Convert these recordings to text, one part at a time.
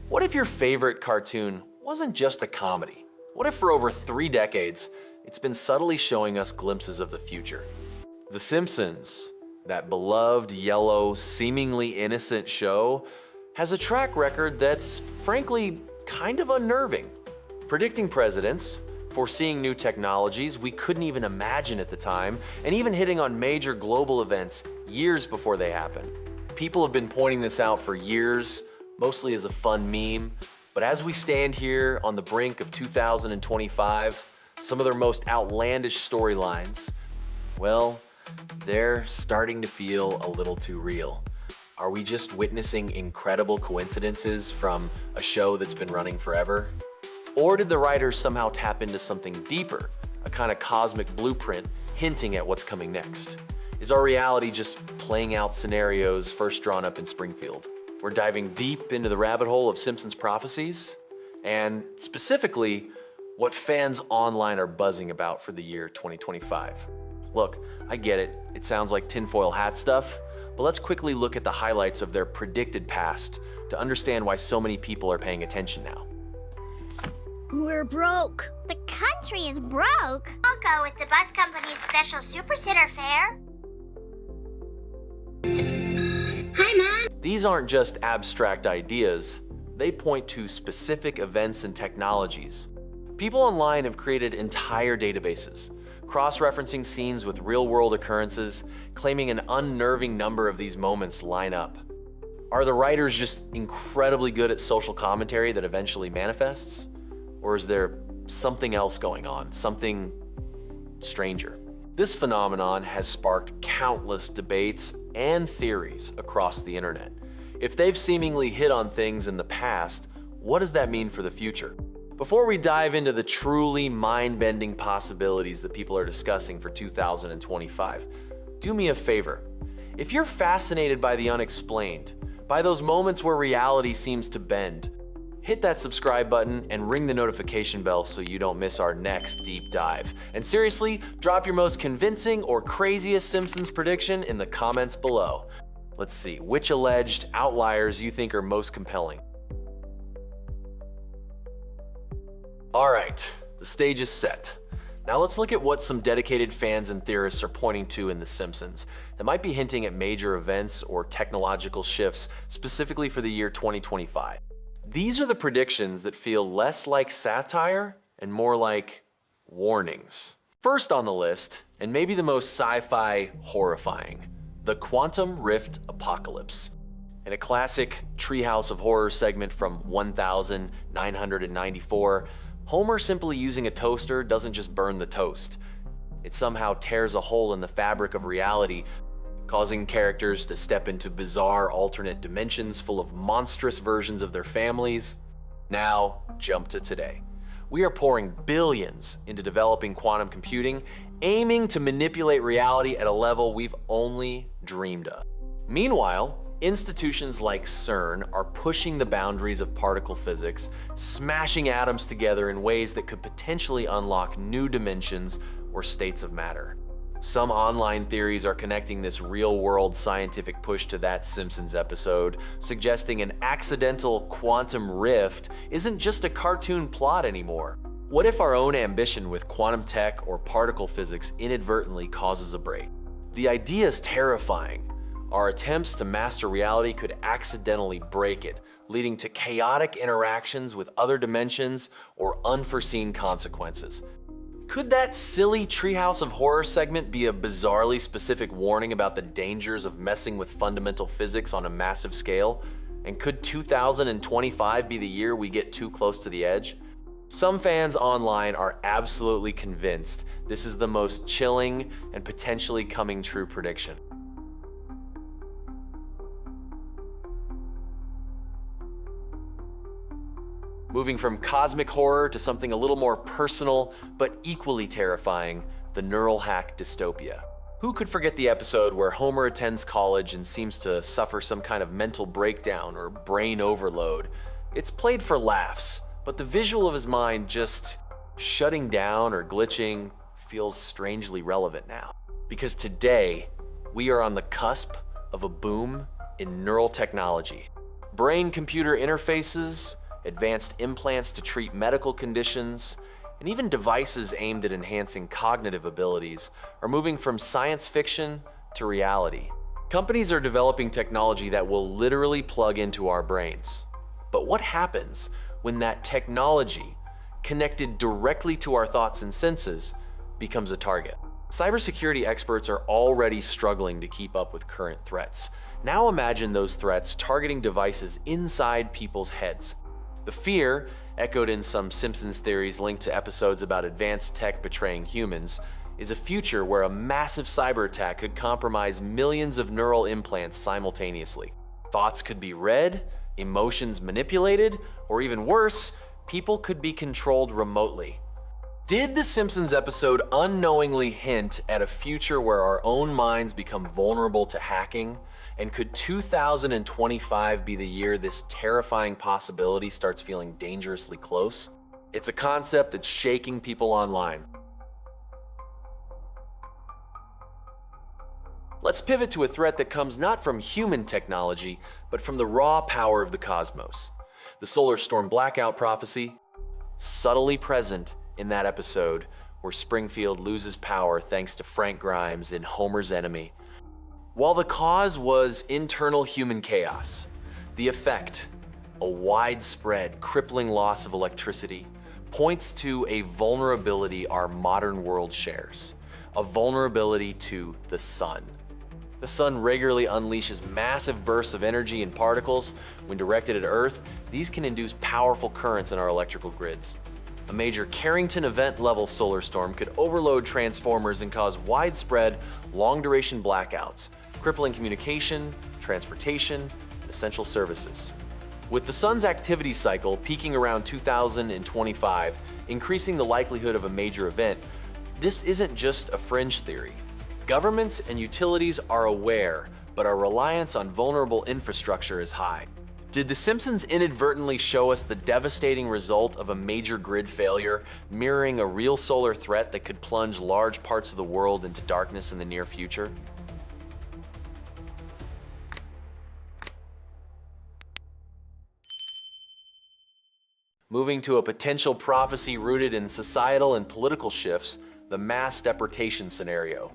What if your favorite cartoon wasn't just a comedy? What if for over 3 decades, it's been subtly showing us glimpses of the future? The Simpsons, that beloved, yellow, seemingly innocent show, has a track record that's, frankly, kind of unnerving. Predicting presidents, foreseeing new technologies we couldn't even imagine at the time, and even hitting on major global events years before they happen. People have been pointing this out for years, mostly as a fun meme, but as we stand here on the brink of 2025, some of their most outlandish storylines, well, they're starting to feel a little too real. Are we just witnessing incredible coincidences from a show that's been running forever? Or did the writers somehow tap into something deeper, a kind of cosmic blueprint hinting at what's coming next? Is our reality just playing out scenarios first drawn up in Springfield? We're diving deep into the rabbit hole of Simpsons prophecies, and specifically, what fans online are buzzing about for the year 2025. Look, I get it, it sounds like tinfoil hat stuff, but let's quickly look at the highlights of their predicted past to understand why so many people are paying attention now. We're broke. The country is broke. I'll go with the bus company's special super sitter fare. Hi, Mom. These aren't just abstract ideas, they point to specific events and technologies. People online have created entire databases, cross-referencing scenes with real-world occurrences, claiming an unnerving number of these moments line up. Are the writers just incredibly good at social commentary that eventually manifests? Or is there something else going on, something stranger? This phenomenon has sparked countless debates and theories across the internet. If they've seemingly hit on things in the past, what does that mean for the future? Before we dive into the truly mind-bending possibilities that people are discussing for 2025, do me a favor. If you're fascinated by the unexplained, by those moments where reality seems to bend, hit that subscribe button and ring the notification bell so you don't miss our next deep dive. And seriously, drop your most convincing or craziest Simpsons prediction in the comments below. Let's see, which alleged outliers you think are most compelling? All right, the stage is set. Now let's look at what some dedicated fans and theorists are pointing to in The Simpsons that might be hinting at major events or technological shifts specifically for the year 2025. These are the predictions that feel less like satire and more like warnings. First on the list, and maybe the most sci-fi horrifying, the quantum rift apocalypse. In a classic Treehouse of Horror segment from 1994, Homer simply using a toaster doesn't just burn the toast. It somehow tears a hole in the fabric of reality, causing characters to step into bizarre alternate dimensions full of monstrous versions of their families. Now, jump to today. We are pouring billions into developing quantum computing, aiming to manipulate reality at a level we've only dreamed of. Meanwhile, institutions like CERN are pushing the boundaries of particle physics, smashing atoms together in ways that could potentially unlock new dimensions or states of matter. Some online theories are connecting this real-world scientific push to that Simpsons episode, suggesting an accidental quantum rift isn't just a cartoon plot anymore. What if our own ambition with quantum tech or particle physics inadvertently causes a break? The idea is terrifying. Our attempts to master reality could accidentally break it, leading to chaotic interactions with other dimensions or unforeseen consequences. Could that silly Treehouse of Horror segment be a bizarrely specific warning about the dangers of messing with fundamental physics on a massive scale? And could 2025 be the year we get too close to the edge? Some fans online are absolutely convinced this is the most chilling and potentially coming true prediction. Moving from cosmic horror to something a little more personal, but equally terrifying, the neural hack Dystopia. Who could forget the episode where Homer attends college and seems to suffer some kind of mental breakdown or brain overload? It's played for laughs, but the visual of his mind just shutting down or glitching feels strangely relevant now. Because today, we are on the cusp of a boom in neural technology. Brain-computer interfaces, advanced implants to treat medical conditions, and even devices aimed at enhancing cognitive abilities are moving from science fiction to reality. Companies are developing technology that will literally plug into our brains. But what happens when that technology, connected directly to our thoughts and senses, becomes a target? Cybersecurity experts are already struggling to keep up with current threats. Now imagine those threats targeting devices inside people's heads. The fear, echoed in some Simpsons theories linked to episodes about advanced tech betraying humans, is a future where a massive cyber attack could compromise millions of neural implants simultaneously. Thoughts could be read, emotions manipulated, or even worse, people could be controlled remotely. Did the Simpsons episode unknowingly hint at a future where our own minds become vulnerable to hacking? And could 2025 be the year this terrifying possibility starts feeling dangerously close? It's a concept that's shaking people online. Let's pivot to a threat that comes not from human technology, but from the raw power of the cosmos. The solar storm Blackout prophecy, subtly present in that episode where Springfield loses power thanks to Frank Grimes in Homer's Enemy. While the cause was internal human chaos, the effect, a widespread, crippling loss of electricity, points to a vulnerability our modern world shares, a vulnerability to the sun. The sun regularly unleashes massive bursts of energy and particles. When directed at Earth, these can induce powerful currents in our electrical grids. A major Carrington event-level solar storm could overload transformers and cause widespread, long-duration blackouts, crippling communication, transportation, and essential services. With the sun's activity cycle peaking around 2025, increasing the likelihood of a major event, this isn't just a fringe theory. Governments and utilities are aware, but our reliance on vulnerable infrastructure is high. Did The Simpsons inadvertently show us the devastating result of a major grid failure, mirroring a real solar threat that could plunge large parts of the world into darkness in the near future? Moving to a potential prophecy rooted in societal and political shifts, the mass deportation scenario.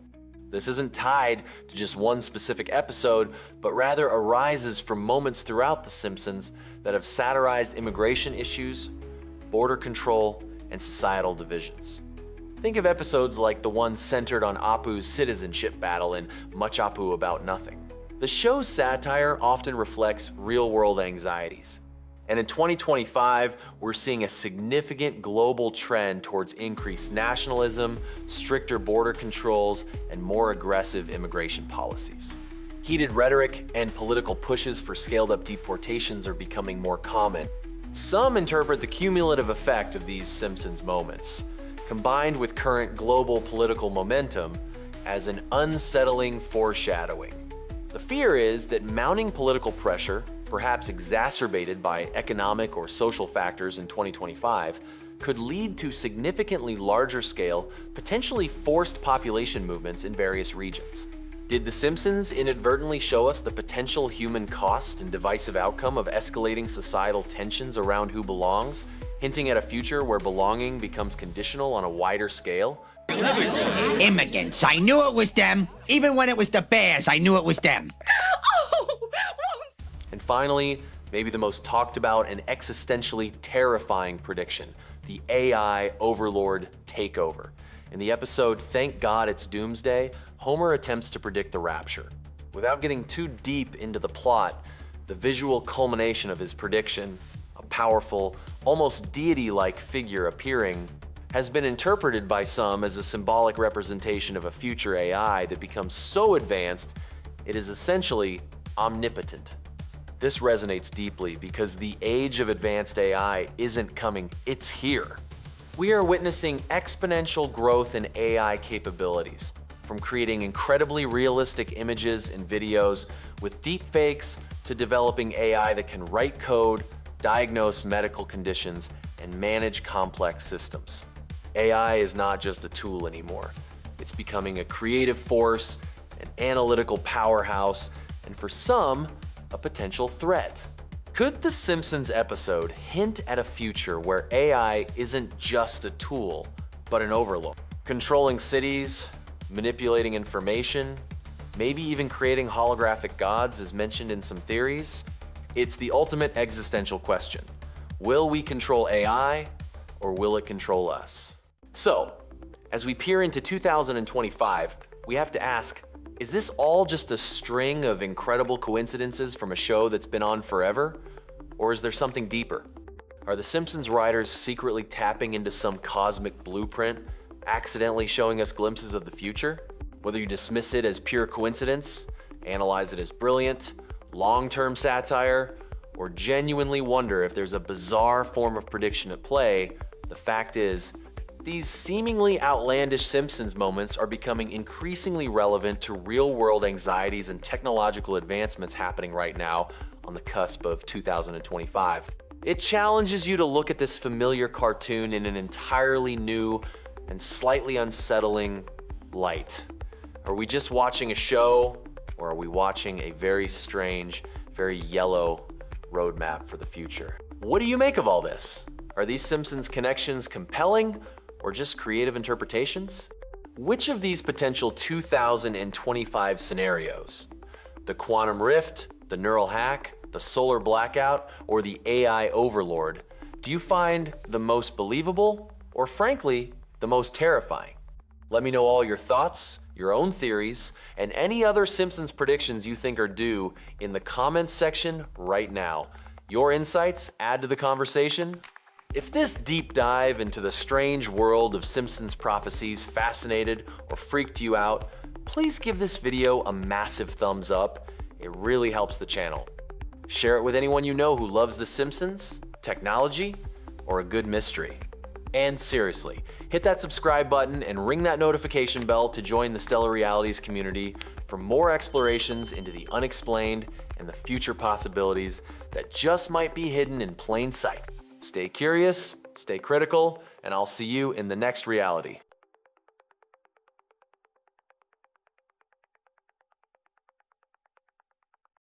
This isn't tied to just one specific episode, but rather arises from moments throughout The Simpsons that have satirized immigration issues, border control, and societal divisions. Think of episodes like the one centered on Apu's citizenship battle in Much Apu About Nothing. The show's satire often reflects real-world anxieties. And in 2025, we're seeing a significant global trend towards increased nationalism, stricter border controls, and more aggressive immigration policies. Heated rhetoric and political pushes for scaled-up deportations are becoming more common. Some interpret the cumulative effect of these Simpsons moments, combined with current global political momentum, as an unsettling foreshadowing. The fear is that mounting political pressure, perhaps exacerbated by economic or social factors in 2025, could lead to significantly larger scale, potentially forced population movements in various regions. Did The Simpsons inadvertently show us the potential human cost and divisive outcome of escalating societal tensions around who belongs, hinting at a future where belonging becomes conditional on a wider scale? Immigrants, I knew it was them. Even when it was the Bears, I knew it was them. And finally, maybe the most talked about and existentially terrifying prediction, the AI overlord takeover. In the episode Thank God It's Doomsday, Homer attempts to predict the rapture. Without getting too deep into the plot, the visual culmination of his prediction, a powerful, almost deity-like figure appearing, has been interpreted by some as a symbolic representation of a future AI that becomes so advanced, it is essentially omnipotent. This resonates deeply because the age of advanced AI isn't coming, it's here. We are witnessing exponential growth in AI capabilities, from creating incredibly realistic images and videos with deepfakes to developing AI that can write code, diagnose medical conditions, and manage complex systems. AI is not just a tool anymore. It's becoming a creative force, an analytical powerhouse, and for some, a potential threat. Could the Simpsons episode hint at a future where AI isn't just a tool, but an overlord? Controlling cities, manipulating information, maybe even creating holographic gods as mentioned in some theories? It's the ultimate existential question. Will we control AI or will it control us? So, as we peer into 2025, we have to ask, is this all just a string of incredible coincidences from a show that's been on forever? Or is there something deeper? Are the Simpsons writers secretly tapping into some cosmic blueprint, accidentally showing us glimpses of the future? Whether you dismiss it as pure coincidence, analyze it as brilliant, long-term satire, or genuinely wonder if there's a bizarre form of prediction at play, the fact is, these seemingly outlandish Simpsons moments are becoming increasingly relevant to real-world anxieties and technological advancements happening right now on the cusp of 2025. It challenges you to look at this familiar cartoon in an entirely new and slightly unsettling light. Are we just watching a show, or are we watching a very strange, very yellow roadmap for the future? What do you make of all this? Are these Simpsons connections compelling or just creative interpretations? Which of these potential 2025 scenarios, the quantum rift, the neural hack, the solar blackout, or the AI overlord, do you find the most believable or frankly, the most terrifying? Let me know all your thoughts, your own theories, and any other Simpsons predictions you think are due in the comments section right now. Your insights add to the conversation. If this deep dive into the strange world of Simpsons prophecies fascinated or freaked you out, please give this video a massive thumbs up. It really helps the channel. Share it with anyone you know who loves The Simpsons, technology, or a good mystery. And seriously, hit that subscribe button and ring that notification bell to join the Stellar Realities community for more explorations into the unexplained and the future possibilities that just might be hidden in plain sight. Stay curious, stay critical, and I'll see you in the next reality.